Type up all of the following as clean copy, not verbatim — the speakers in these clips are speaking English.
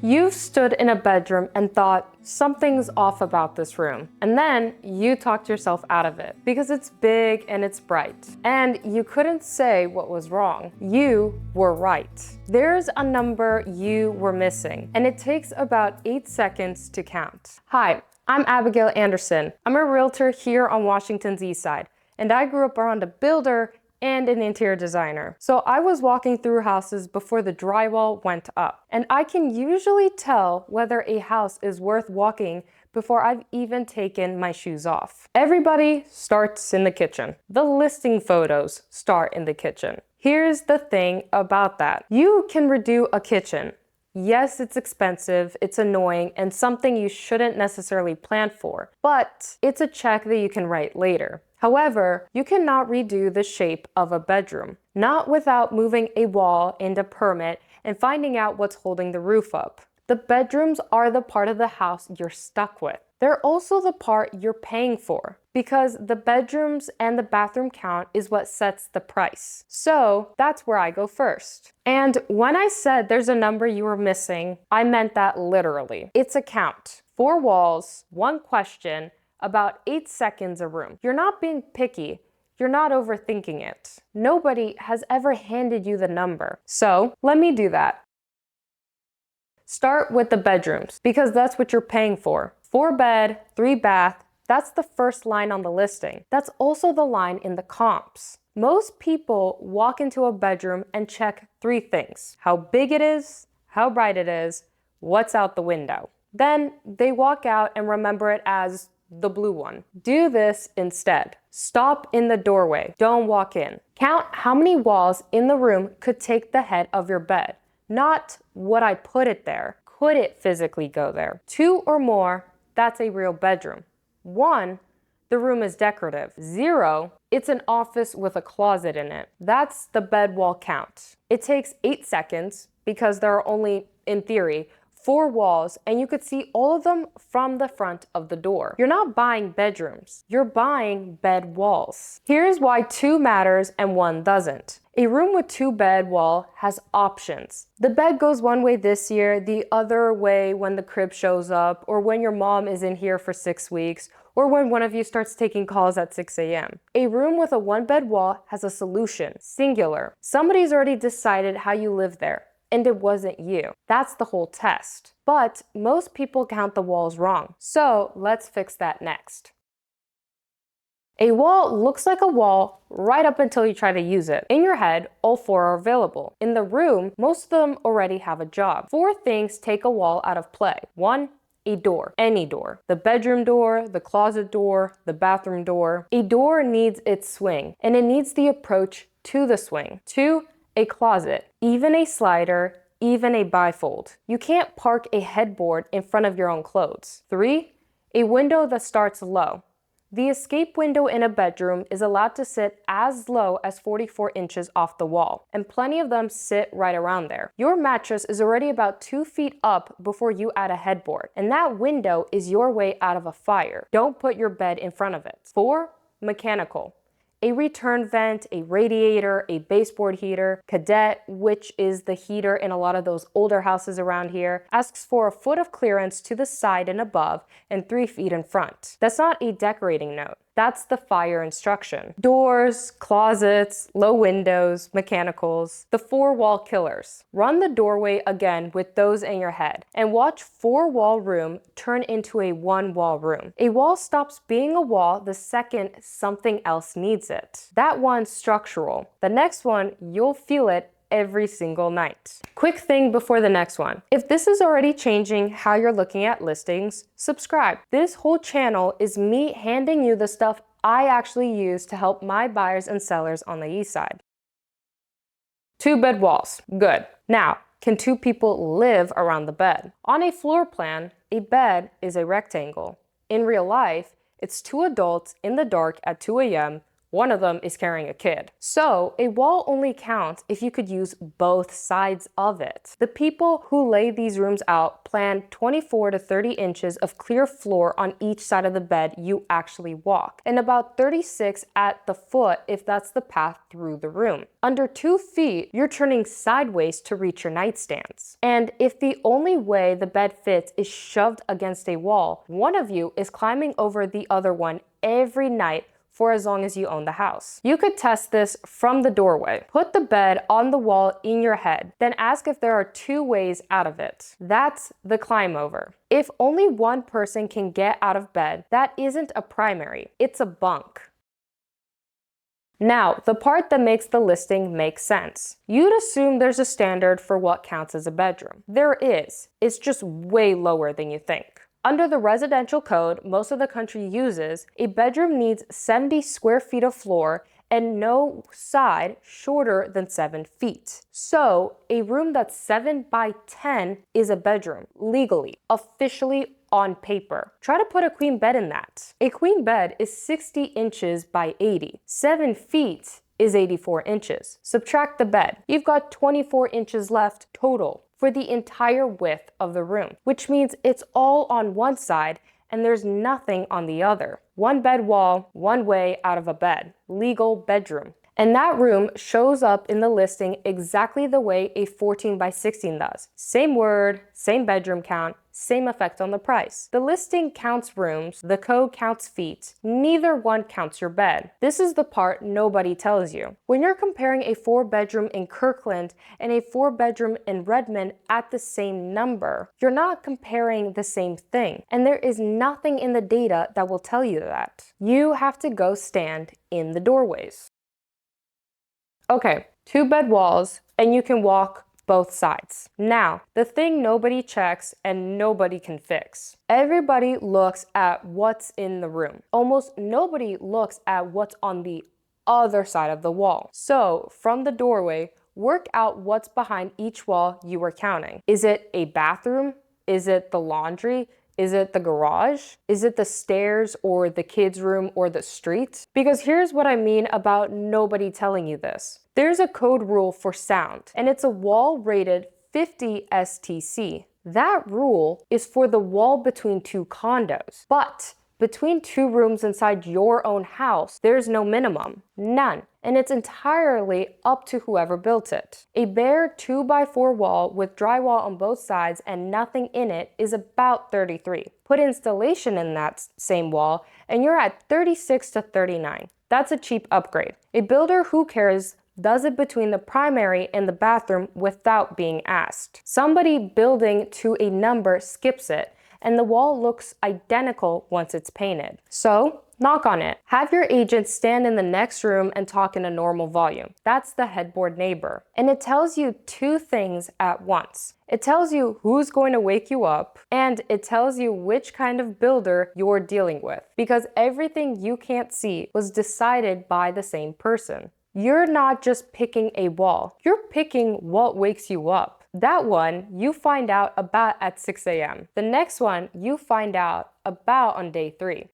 You've stood in a bedroom and thought, something's off about this room. And then you talked yourself out of it because it's big and it's bright. And you couldn't say what was wrong. You were right. There's a number you were missing, and it takes about 8 seconds to count. Hi, I'm Abigail Anderson. I'm a realtor here on Washington's Eastside, and I grew up around a builder and an interior designer. So I was walking through houses before the drywall went up. And I can usually tell whether a house is worth walking before I've even taken my shoes off. Everybody starts in the kitchen. The listing photos start in the kitchen. Here's the thing about that. You can redo a kitchen. Yes, it's expensive, it's annoying, and something you shouldn't necessarily plan for, but it's a check that you can write later. However, you cannot redo the shape of a bedroom, not without moving a wall and a permit and finding out what's holding the roof up. The bedrooms are the part of the house you're stuck with. They're also the part you're paying for, because the bedrooms and the bathroom count is what sets the price. So that's where I go first. And when I said there's a number you were missing, I meant that literally. It's a count. 4 walls, 1 question, about 8 seconds a room. You're not being picky. You're not overthinking it. Nobody has ever handed you the number. So let me do that. Start with the bedrooms, because that's what you're paying for. 4 bed, 3 bath, that's the first line on the listing. That's also the line in the comps. Most people walk into a bedroom and check 3 things: how big it is, how bright it is, what's out the window. Then they walk out and remember it as the blue one. Do this instead. Stop in the doorway. Don't walk in. Count how many walls in the room could take the head of your bed. Not would I put it there. Could it physically go there? 2 or more, that's a real bedroom. 1, the room is decorative. 0, it's an office with a closet in it. That's the bed wall count. It takes 8 seconds because there are only, in theory, 4 walls, and you could see all of them from the front of the door. You're not buying bedrooms, you're buying bed walls. Here's why 2 matters and 1 doesn't. A room with 2 bed wall has options. The bed goes one way this year, the other way when the crib shows up, or when your mom is in here for 6 weeks, or when one of you starts taking calls at 6 a.m. A room with a 1 bed wall has a solution, singular. Somebody's already decided how you live there, and it wasn't you. That's the whole test. But most people count the walls wrong. So let's fix that next. A wall looks like a wall right up until you try to use it. In your head, all 4 are available. In the room, most of them already have a job. 4 things take a wall out of play. 1, a door, any door. The bedroom door, the closet door, the bathroom door. A door needs its swing, and it needs the approach to the swing. 2, a closet, even a slider, even a bifold. You can't park a headboard in front of your own clothes. 3, a window that starts low. The escape window in a bedroom is allowed to sit as low as 44 inches off the wall, and plenty of them sit right around there. Your mattress is already about 2 feet up before you add a headboard, and that window is your way out of a fire. Don't put your bed in front of it. 4, mechanical. A return vent, a radiator, a baseboard heater. Cadet, which is the heater in a lot of those older houses around here, asks for 1 foot of clearance to the side and above and 3 feet in front. That's not a decorating note. That's the fire instruction. Doors, closets, low windows, mechanicals, the 4 wall killers. Run the doorway again with those in your head and watch 4 wall room turn into a 1 wall room. A wall stops being a wall the second something else needs it. That one's structural. The next one, you'll feel it every single night. Quick thing before the next one. If this is already changing how you're looking at listings, subscribe. This whole channel is me handing you the stuff I actually use to help my buyers and sellers on the east side. 2 bed walls, good. Now, can 2 people live around the bed? On a floor plan, a bed is a rectangle. In real life, it's 2 adults in the dark at 2 a.m. one of them is carrying a kid. So a wall only counts if you could use both sides of it. The people who lay these rooms out plan 24 to 30 inches of clear floor on each side of the bed you actually walk, and about 36 at the foot if that's the path through the room. Under 2 feet, you're turning sideways to reach your nightstands. And if the only way the bed fits is shoved against a wall, one of you is climbing over the other one every night for as long as you own the house. You could test this from the doorway. Put the bed on the wall in your head, then ask if there are 2 ways out of it. That's the climb over. If only one person can get out of bed, that isn't a primary, it's a bunk. Now, the part that makes the listing make sense. You'd assume there's a standard for what counts as a bedroom. There is. It's just way lower than you think. Under the residential code most of the country uses, a bedroom needs 70 square feet of floor and no side shorter than 7 feet. So a room that's 7 by 10 is a bedroom, legally, officially on paper. Try to put a queen bed in that. A queen bed is 60 inches by 80. 7 feet is 84 inches. Subtract the bed. You've got 24 inches left total for the entire width of the room, which means it's all on one side and there's nothing on the other. One bed wall, one way out of a bed. Legal bedroom. And that room shows up in the listing exactly the way a 14 by 16 does. Same word, same bedroom count, same effect on the price. The listing counts rooms, the code counts feet, neither one counts your bed. This is the part nobody tells you. When you're comparing a 4-bedroom in Kirkland and a 4-bedroom in Redmond at the same number, you're not comparing the same thing. And there is nothing in the data that will tell you that. You have to go stand in the doorways. Okay, 2 bed walls, and you can walk both sides. Now, the thing nobody checks and nobody can fix. Everybody looks at what's in the room. Almost nobody looks at what's on the other side of the wall. So, from the doorway, work out what's behind each wall you were counting. Is it a bathroom? Is it the laundry? Is it the garage? Is it the stairs or the kids' room or the street? Because here's what I mean about nobody telling you this. There's a code rule for sound, and it's a wall rated 50 STC. That rule is for the wall between 2 condos, but between 2 rooms inside your own house, there's no minimum, none. And it's entirely up to whoever built it. A bare 2 by 4 wall with drywall on both sides and nothing in it is about 33. Put installation in that same wall and you're at 36 to 39. That's a cheap upgrade. A builder who cares does it between the primary and the bathroom without being asked. Somebody building to a number skips it, and the wall looks identical once it's painted. So, knock on it. Have your agent stand in the next room and talk in a normal volume. That's the headboard neighbor. And it tells you 2 things at once. It tells you who's going to wake you up, and it tells you which kind of builder you're dealing with. Because everything you can't see was decided by the same person. You're not just picking a wall, you're picking what wakes you up. That one you find out about at 6 a.m. The next one you find out about on day 3.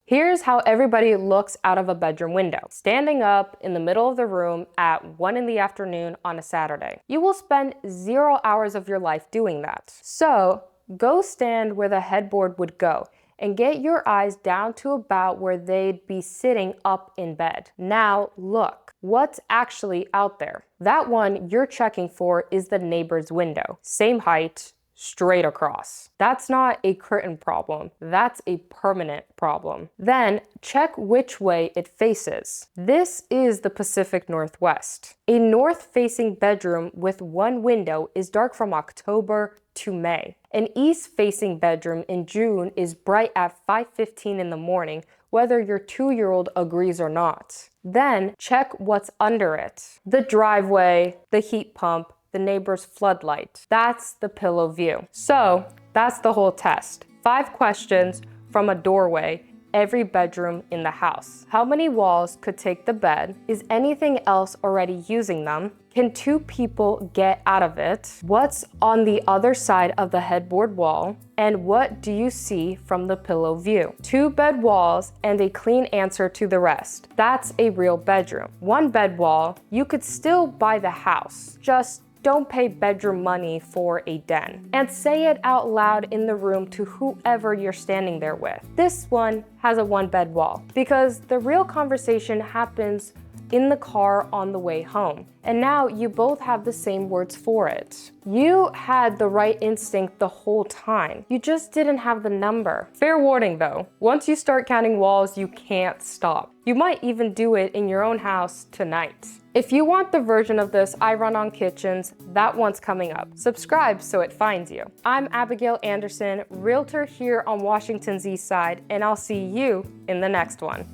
Here's how everybody looks out of a bedroom window. Standing up in the middle of the room at 1 in the afternoon on a Saturday. You will spend 0 hours of your life doing that. So go stand where the headboard would go and get your eyes down to about where they'd be sitting up in bed. Now look, what's actually out there? That one you're checking for is the neighbor's window. Same height, straight across. That's not a curtain problem, that's a permanent problem. Then check which way it faces. This is the Pacific Northwest. A north-facing bedroom with 1 window is dark from October to May. An east-facing bedroom in June is bright at 5:15 in the morning, whether your 2-year-old agrees or not. Then check what's under it. The driveway, the heat pump, the neighbor's floodlight. That's the pillow view. So that's the whole test. 5 questions from a doorway, every bedroom in the house. How many walls could take the bed? Is anything else already using them? Can two people get out of it? What's on the other side of the headboard wall? And what do you see from the pillow view? 2 bed walls and a clean answer to the rest. That's a real bedroom. 1 bed wall, you could still buy the house. Just don't pay bedroom money for a den. And say it out loud in the room to whoever you're standing there with. This one has a 1 bed wall, because the real conversation happens in the car on the way home. And now you both have the same words for it. You had the right instinct the whole time. You just didn't have the number. Fair warning though, once you start counting walls, you can't stop. You might even do it in your own house tonight. If you want the version of this I run on kitchens, that one's coming up. Subscribe so it finds you. I'm Abigail Anderson, realtor here on Washington's East Side, and I'll see you in the next one.